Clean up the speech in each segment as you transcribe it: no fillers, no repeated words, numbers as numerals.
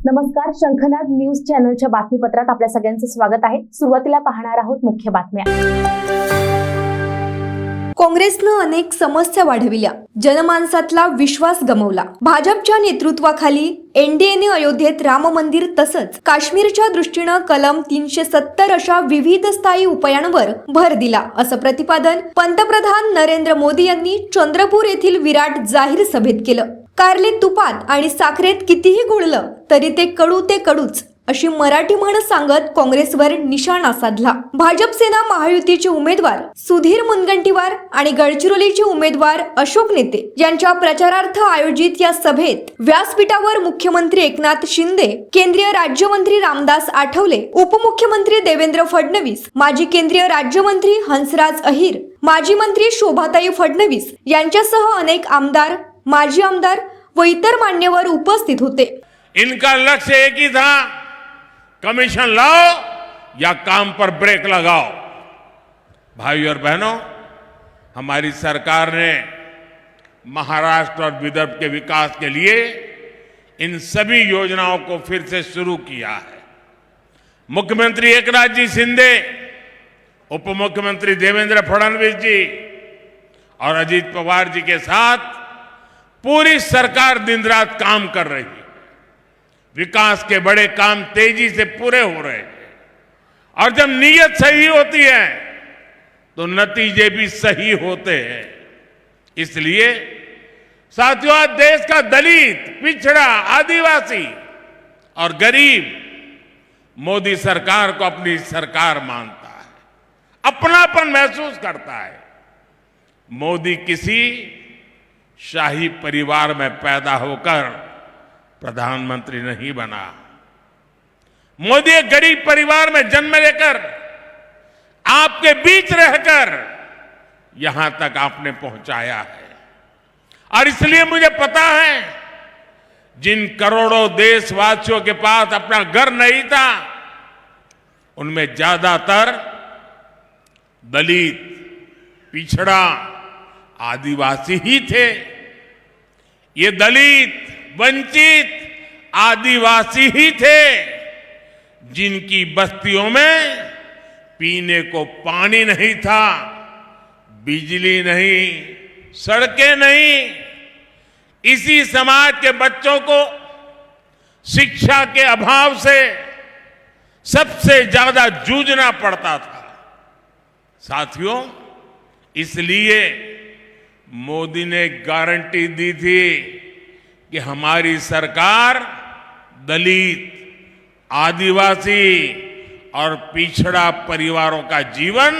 नमस्कार, शंखनाद न्यूज चॅनलच्या बातमीपत्रात आपल्या सगळ्यांचं स्वागत आहे। सुरुवातीला पाहणार आहोत मुख्य बातम्या। काँग्रेसनं अनेक समस्या वाढविल्या, जनमानसातला विश्वास गमावला। भाजपच्या नेतृत्वाखाली एनडीएने अयोध्येत राम मंदिर तसंच काश्मीरच्या दृष्टीनं कलम 370 अशा विविध स्थायी उपायांवर भर दिला, असं प्रतिपादन पंतप्रधान नरेंद्र मोदी यांनी चंद्रपूर येथील विराट जाहीर सभेत केलं। कारले तुपात आणि साखरेत कितीही घोळलं तरी ते कडू ते कडूच, अशी मराठी म्हण सांगत काँग्रेसवर निशाणा साधला। भाजप सेना महायुतीचे उमेदवार सुधीर मुनगंटीवार आणि गडचिरोलीचे उमेदवार अशोक नेते यांच्या प्रचारार्थ आयोजित या सभेत व्यासपीठावर मुख्यमंत्री एकनाथ शिंदे, केंद्रीय राज्यमंत्री रामदास आठवले, उपमुख्यमंत्री देवेंद्र फडणवीस, माजी केंद्रीय राज्यमंत्री हंसराज अहिर, माजी मंत्री शोभाताई फडणवीस यांच्यासह अनेक आमदार, माजी आमदार व इतर मान्यवर उपस्थित होते। इनका लक्ष्य एक ही था, कमीशन लाओ या काम पर ब्रेक लगाओ। भाइयों और बहनों, हमारी सरकार ने महाराष्ट्र और विदर्भ के विकास के लिए इन सभी योजनाओं को फिर से शुरू किया है। मुख्यमंत्री एकनाथ जी शिंदे, उप मुख्यमंत्री देवेंद्र फडणवीस जी और अजीत पवार जी के साथ पूरी सरकार दिन रात काम कर रही है। विकास के बड़े काम तेजी से पूरे हो रहे हैं और जब नीयत सही होती है तो नतीजे भी सही होते हैं। इसलिए साथियों, आज देश का दलित, पिछड़ा, आदिवासी और गरीब मोदी सरकार को अपनी सरकार मानता है, अपनापन महसूस करता है। मोदी किसी शाही परिवार में पैदा होकर प्रधानमंत्री नहीं बना। मोदी एक गरीब परिवार में जन्म लेकर आपके बीच रहकर यहां तक आपने पहुंचाया है। और इसलिए मुझे पता है, जिन करोड़ों देशवासियों के पास अपना घर नहीं था, उनमें ज्यादातर दलित, पिछड़ा, आदिवासी ही थे। ये दलित, वंचित, आदिवासी ही थे जिनकी बस्तियों में पीने को पानी नहीं था, बिजली नहीं, सड़कें नहीं। इसी समाज के बच्चों को शिक्षा के अभाव से सबसे ज्यादा जूझना पड़ता था। साथियों, इसलिए मोदी ने गारंटी दी थी कि हमारी सरकार दलित, आदिवासी और पिछड़ा परिवारों का जीवन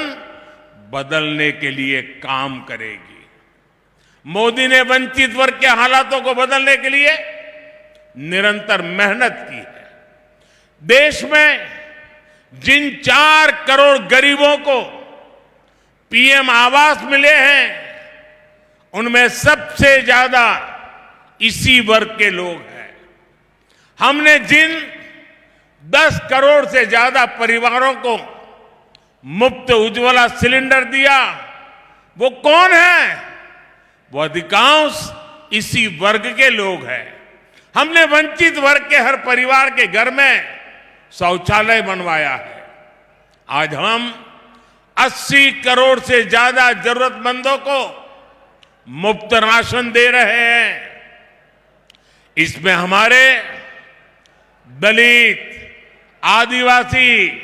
बदलने के लिए काम करेगी। मोदी ने वंचित वर्ग के हालातों को बदलने के लिए निरंतर मेहनत की है। देश में जिन 4 करोड़ गरीबों को पीएम आवास मिले हैं, उनमें सबसे ज्यादा इसी वर्ग के लोग हैं। हमने जिन 10 करोड़ से ज्यादा परिवारों को मुफ्त उज्ज्वला सिलेंडर दिया, वो कौन है? वो अधिकांश इसी वर्ग के लोग हैं। हमने वंचित वर्ग के हर परिवार के घर में शौचालय बनवाया है। आज हम 80 करोड़ से ज्यादा जरूरतमंदों को मुफ्त राशन दे रहे हैं। इसमें हमारे दलित, आदिवासी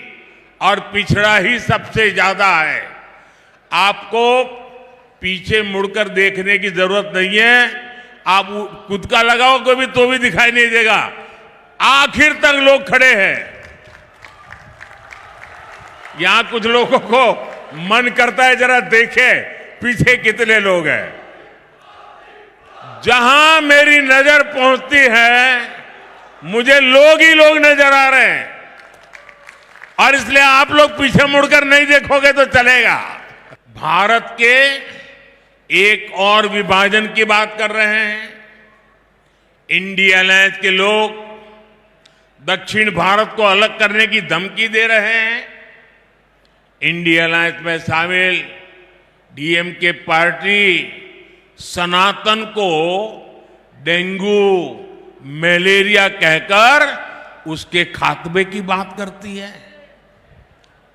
और पिछड़ा ही सबसे ज्यादा है। आपको पीछे मुड़कर देखने की जरूरत नहीं है। आप खुद का लगाओगे भी तो भी दिखाई नहीं देगा। आखिर तक लोग खड़े हैं। यहां कुछ लोगों को मन करता है जरा देखे पीछे कितने लोग हैं। जहां मेरी नजर पहुंचती है, मुझे लोग ही लोग नजर आ रहे हैं। और इसलिए आप लोग पीछे मुड़कर नहीं देखोगे तो चलेगा। भारत के एक और विभाजन की बात कर रहे हैं। इंडिया अलायंस के लोग दक्षिण भारत को अलग करने की धमकी दे रहे हैं। इंडिया अलायंस में शामिल डीएमके पार्टी सनातन को डेंगू मलेरिया कहकर उसके खात्मे की बात करती है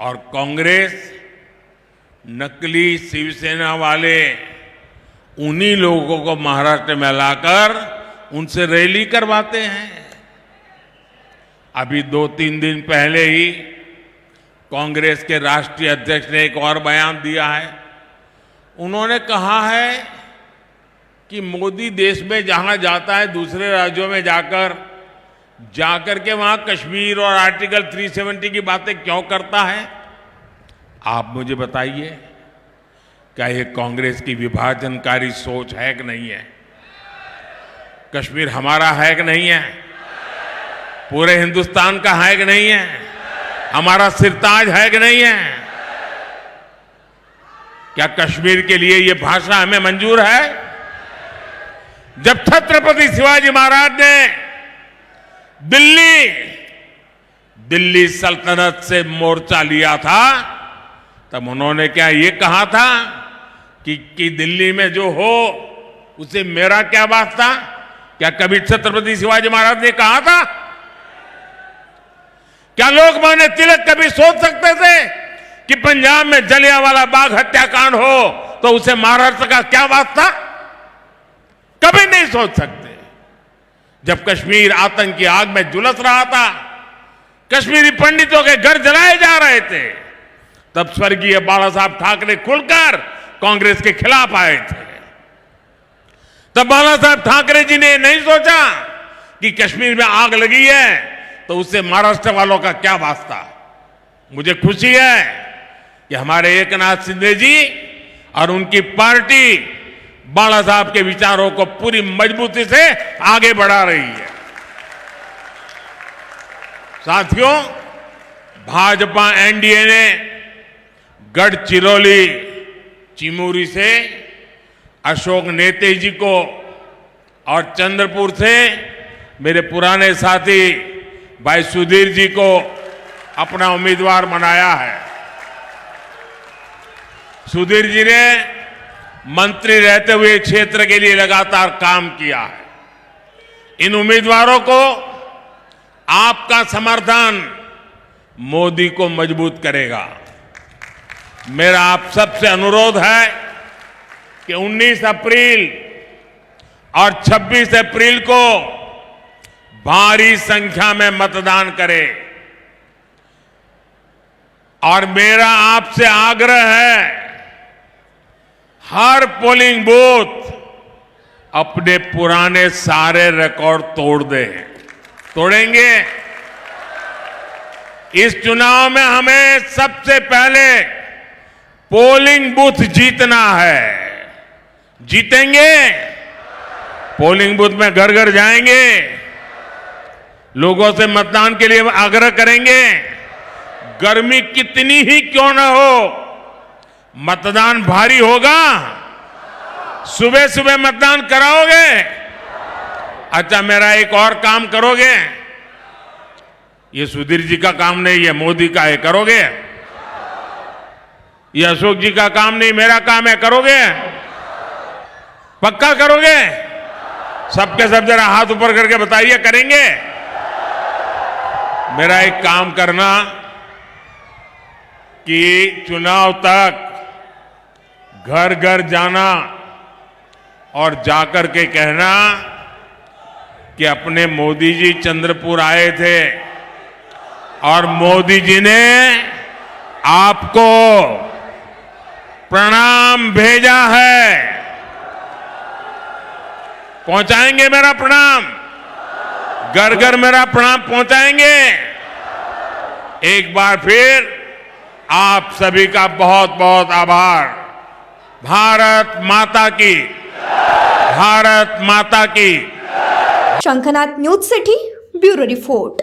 और कांग्रेस नकली शिवसेना वाले उन्हीं लोगों को महाराष्ट्र में लाकर उनसे रैली करवाते हैं। अभी 2-3 दिन पहले ही कांग्रेस के राष्ट्रीय अध्यक्ष ने एक और बयान दिया है। उन्होंने कहा है कि मोदी देश में जहां जाता है दूसरे राज्यों में जाकर के वहां कश्मीर और आर्टिकल 370 की बातें क्यों करता है। आप मुझे बताइए, क्या ये कांग्रेस की विभाजनकारी सोच है कि नहीं है? कश्मीर हमारा है कि नहीं है? पूरे हिंदुस्तान का है कि नहीं है? हमारा सिरताज है कि नहीं है? क्या कश्मीर के लिए ये भाषा हमें मंजूर है? जब छत्रपति शिवाजी महाराज ने दिल्ली सल्तनत से मोर्चा लिया था, तब उन्होंने क्या ये कहा था कि दिल्ली में जो हो उसे मेरा क्या वास्ता? क्या कभी छत्रपति शिवाजी महाराज ने कहा था? क्या लोकमान्य तिलक कभी सोच सकते थे कि पंजाब में जलियांवाला बाग हत्याकांड हो तो उसे महाराष्ट्र का क्या वास्ता? कभी नहीं सोच सकते। जब कश्मीर आतंक की आग में झुलस रहा था, कश्मीरी पंडितों के घर जलाए जा रहे थे, तब स्वर्गीय बाला साहब ठाकरे खुलकर कांग्रेस के खिलाफ आए थे। तब बाला साहब ठाकरे जी ने नहीं सोचा कि कश्मीर में आग लगी है तो उससे महाराष्ट्र वालों का क्या वास्ता। मुझे खुशी है कि हमारे एकनाथ शिंदे जी और उनकी पार्टी बाला साहब के विचारों को पूरी मजबूती से आगे बढ़ा रही है। साथियों, भाजपा एनडीए ने गढ़चिरौली चिमूरी से अशोक नेते जी को और चंद्रपुर से मेरे पुराने साथी भाई सुधीर जी को अपना उम्मीदवार बनाया है। सुधीर जी ने मंत्री रहते हुए क्षेत्र के लिए लगातार काम किया है। इन उम्मीदवारों को आपका समर्थन मोदी को मजबूत करेगा। मेरा आप सबसे अनुरोध है कि 19 अप्रैल और 26 अप्रैल को भारी संख्या में मतदान करें और मेरा आपसे आग्रह है, हर पोलिंग बूथ अपने पुराने सारे रिकॉर्ड तोड़ दे। तोड़ेंगे? इस चुनाव में हमें सबसे पहले पोलिंग बूथ जीतना है। जीतेंगे? पोलिंग बूथ में घर घर जाएंगे, लोगों से मतदान के लिए आग्रह करेंगे। गर्मी कितनी ही क्यों न हो, मतदान भारी होगा। सुबह सुबह मतदान कराओगे? अच्छा, मेरा एक और काम करोगे? ये सुधीर जी का काम नहीं, ये मोदी का है, करोगे? ये अशोक जी का काम नहीं, मेरा काम है, करोगे? पक्का करोगे? सबके सब जरा हाथ ऊपर करके बताइए, करेंगे? मेरा एक काम करना कि चुनाव तक घर घर जाना और जाकर के कहना कि अपने मोदी जी चंद्रपुर आए थे और मोदी जी ने आपको प्रणाम भेजा है। पहुंचाएंगे मेरा प्रणाम? घर घर मेरा प्रणाम पहुंचाएंगे? एक बार फिर आप सभी का बहुत बहुत आभार। भारत माता की, भारत माता की। शंखनाथ न्यूजसाठी ब्युरो रिपोर्ट।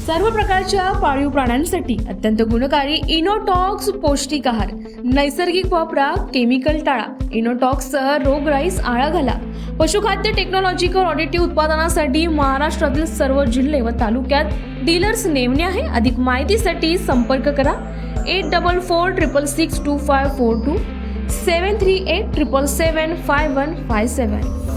सर्व प्रकारच्या पाळीव प्राण्यांसाठी अत्यंत गुणकारी इनोटॉक्स पौष्टिक आहार, नैसर्गिक वापरा, केमिकल टाळा. इनोटॉक्ससह रोगराईस आळा घाला. पशुखाद्य टेक्नॉलॉजिकल ऑडिटिव्ह उत्पादनासाठी महाराष्ट्रातील सर्व जिल्हे व तालुक्यात डीलर्स नेमणे आहे. अधिक माहितीसाठी संपर्क करा 8446625542 73877755157.